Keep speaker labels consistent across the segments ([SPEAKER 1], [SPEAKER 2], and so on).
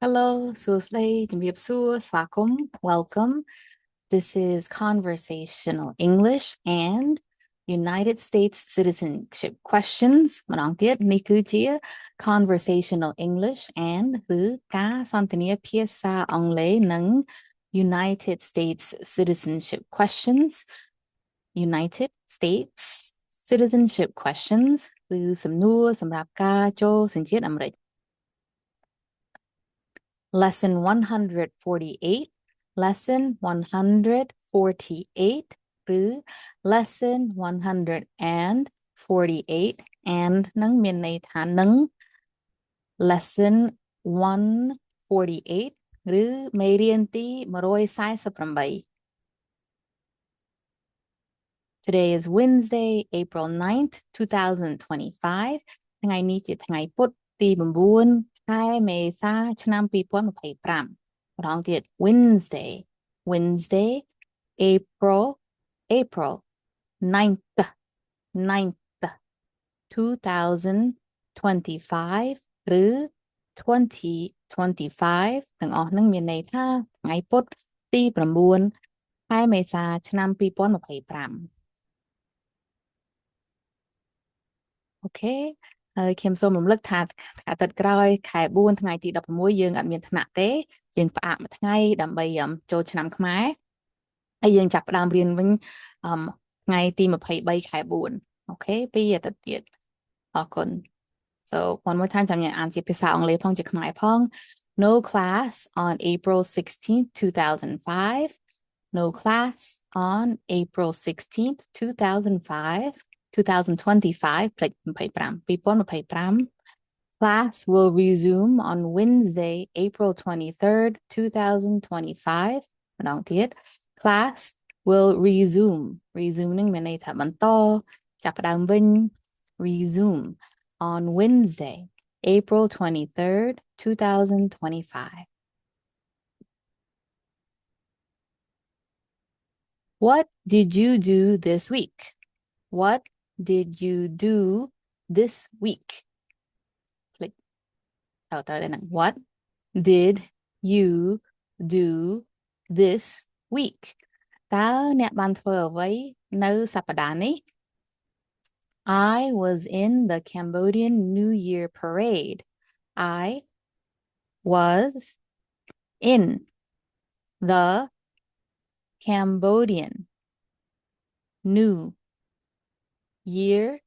[SPEAKER 1] Hello, Susley, welcome. This is Conversational English and United States Citizenship Questions. Conversational English and ឬការសន្ទនាភាសាអង់គ្លេសនិង United States Citizenship Questions United States Citizenship Questions ឬសំណួរសម្រាប់ការចូលសញ្ជាតិអាមេរិក Lesson 148 Lesson 148 ឬ Lesson 148 and នឹងមានន័យថានឹង Lesson 148 ឬមេរៀនទី148 Today is Wednesday, April 9th, 2025. ថ្ងៃនេះជាថ្ងៃពុធទី9 ខែមេសាឆ្នាំ2025 ម្ដងទៀត Wednesday, April 9th, 2025 ឬ 2025 ទាំងអស់នឹងមានន័យថាថ្ងៃពុធទី9 ខែមេសាឆ្នាំ2025 អូខេហើយខ្ញុំសូមរំលឹកថាអាទិត្យក្រោយខែ4ថ្ងៃទី16យើងអត់មានថ្នាក់ទេយើងផ្អាកមួយថ្ងៃដើម្បីចូលឆ្នាំខ្មែរហើយយើងចាប់ផ្ដើមរៀនវិញថ្ងៃទី23ខែ4អូខេពីអាទិត្យទៀតអរគុណ So one more time ចាំញ៉ាំអានជាភាសាអង់គ្លេសផងជាខ្មែរផង No class on April 16th 2005 No class on April 16th 2005 2025 2025 Class will resume on Wednesday, April 23rd, 2025 ម្ដងទៀត Class will resume នឹងមានន័យថាបន្តចាប់ផ្ដើមវិញ resume on Wednesday, April 23rd, 2025 What did you do this week? What did you do this week? Click. What did you do this week? តើអ្នកបានធ្វើអ្វីនៅសប្តាហ៍នេះ I was in the Cambodian New Year parade. I was in the Cambodian New Year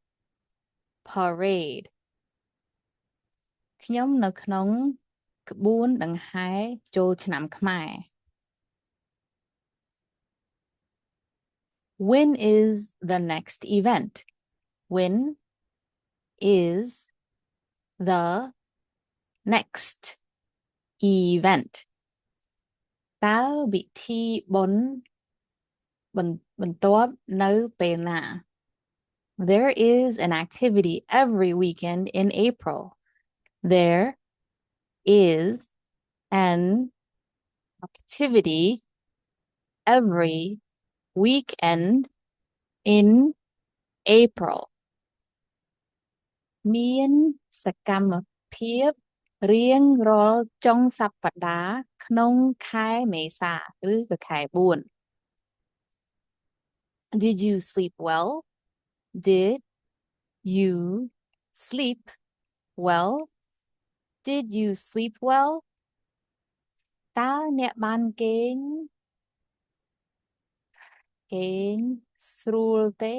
[SPEAKER 1] parade ខ្ញុំនៅក្នុងក្បួនដង្ហែចូលឆ្នាំខ្មែរ When is the next event? When is the next event? តើពិធីបុណ្យបន្ទាប់នៅពេលណា There is an activity every weekend in April. There is an activity every weekend in April. មានសកម្មភាពរៀងរាល់ចុងសប្តាហ៍ក្នុងខែមេសាឬក៏ខែ4 Did you sleep well? Did you sleep well? Did you sleep well? តើអ្នកបានគេងស្រួលទេ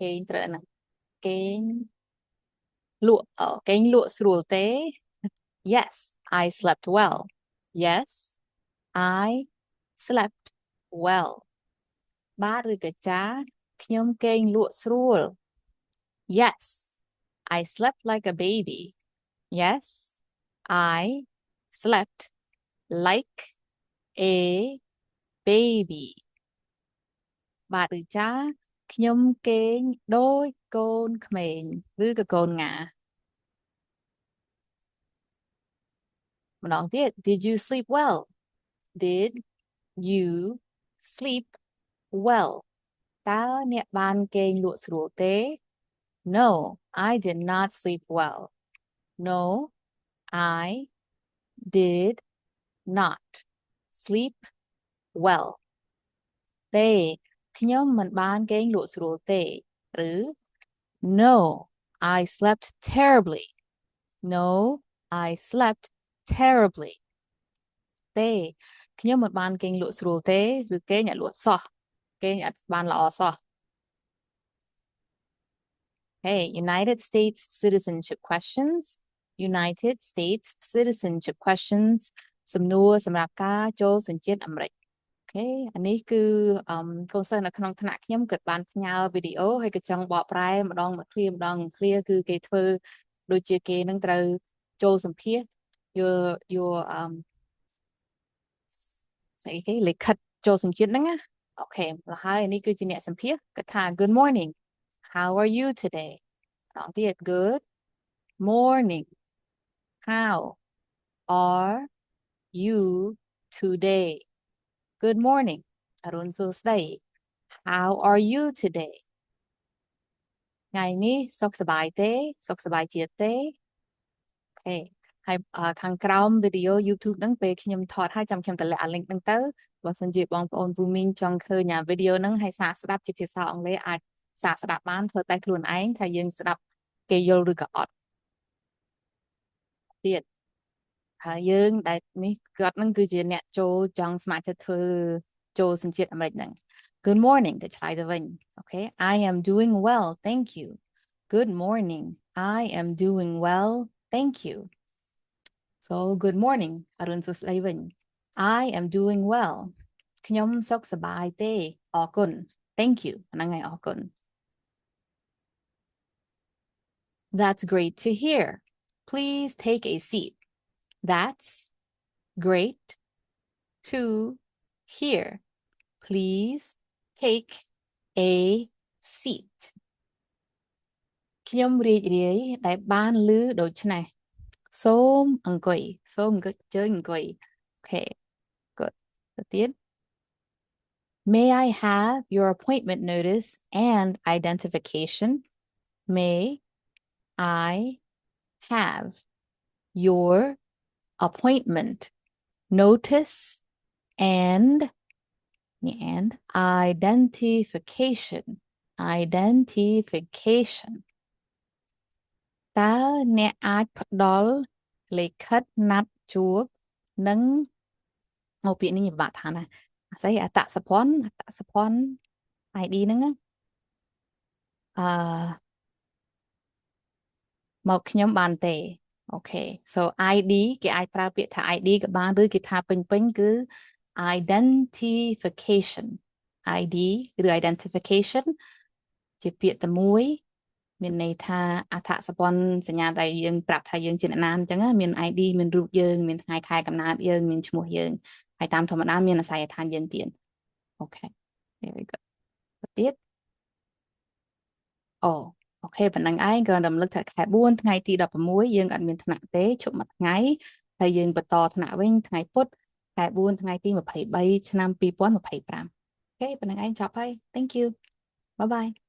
[SPEAKER 1] គេងត្រូវណាគេងលក់ស្រួលទេ Yes, I slept well. Yes, I slept well. បាទឬក៏ចាខ្ញុំគេងលក់ស្រួល Yes, I slept like a baby. Yes, I slept like a baby. បាទឬចាខ្ញុំគេងដូចកូនក្មេងឬក៏កូនងាម្ដងទៀត Did you sleep well? Did you sleep well? តើអ្នកបានគេងលក់ស្រួលទេ No, I did not sleep well. No, I did not sleep well ទេខ្ញុំមិនបានគេងលក់ស្រួលទេឬ no I slept terribly no I slept terribly ទេខ្ញុំមិនបានគេងលក់ស្រួលទេឬគេងអត់លក់សោះគេងអត់បានល្អសោះ Hey, United States citizenship questions. United States citizenship questions. សំណួរសម្រាប់ការចូលសញ្ជាតិអាមេរិក អូខេអានេះគឺកូនសិស្សនៅក្នុងថ្នាក់ខ្ញុំគាត់បានផ្ញើវីដេអូហើយក៏ចង់បកប្រែម្ដងមកឃ្លាម្ដងឃ្លាគឺគេធ្វើដូចជាគេនឹងត្រូវចូលសម្ភាសyour ស្អីគេលិខិតចូលសញ្ជាតិហ្នឹងណាអូខេហើយនេះគឺជាអ្នកសម្ភាសគាត់ថា Good morning how are you today ម្ដងទៀត Good morning how are you today Good morning អរុនសួស្ដី How are you today ថ្ងៃនេះសុខសប្បាយទេសុខសប្បាយជាទេអូខេហើយខាងក្រោមវីដេអូ YouTube ហ្នឹងពេលខ្ញុំថតហើយចាំខ្ញុំតម្លាក់ link ហ្នឹងទៅបើសិនជាបងប្អូនពូមីងចង់ឃើញវីដេអូហ្នឹងហើយសាកស្ដាប់ជាភាសាអង់គ្លេសអាចសាកស្ដាប់បានធ្វើតែខ្លួនឯងថាយើងស្ដាប់គេយល់ឬក៏អត់ទៀតហើយយើងដែលនេះគាត់ហ្នឹងគឺជាអ្នកចូលចង់ស្ម័គ្រចិត្តធ្វើចូលសញ្ជាតិអាមេរិកហ្នឹង Good morning ទៅឆ្លើយទៅវិញ Okay I am doing well thank you Good morning I am doing well thank you So good morning អរុនសួស្ដីវិញ I am doing well ខ្ញុំសុខសប្បាយទេអរគុណ Thank you ហ្នឹងហើយអរគុណ That's great to hear Please take a seat That's great to hear Please take a seat ខ្ញុំរីករាយដែលបានឮដូច្នេះសូមអង្គុយសូមជើញអង្គុយ Okay good ទៅទៀត May I have your appointment notice and identification May I have your appointment notice and identification identification តើអ្នកអាចផ្ដល់លិខិតណាត់ជួបនិងមកពាក្យនេះពិបាកថាណាស្អីអត្តសភ័ណ្ឌ ID ហ្នឹងមកខ្ញុំបានទេអូខេ so ID គេអាចប្រើពាក្យថា ID ក៏បានឬគេថាពេញគឺ identification ID ឬ identification ជាពាក្យតែមួយមានន័យថាអត្តសភ័ណ្ឌសញ្ញាដែលយើងប្រាប់ថាយើងជាអ្នកណាអញ្ចឹងមាន ID មានរូបយើងមានថ្ងៃខែកំណើតយើងមានឈ្មោះយើងហើយតាមធម្មតាមានអាសយដ្ឋានយើងទៀតអូខេ very good ទៀតអូខេប៉ុណ្្នឹងឯងគ្រាន់តែរំលឹកថាខែ4ថ្ងៃទី16យើងអត់មានថ្នាក់ទេជប់មួយថ្ងៃហើយយើងបន្តថ្នាក់វិញថ្ងៃពុធខែ4ថ្ងៃទី23ឆ្នាំ2025អូខេប៉ុណ្្នឹងឯងចប់ហើយ Thank you Bye bye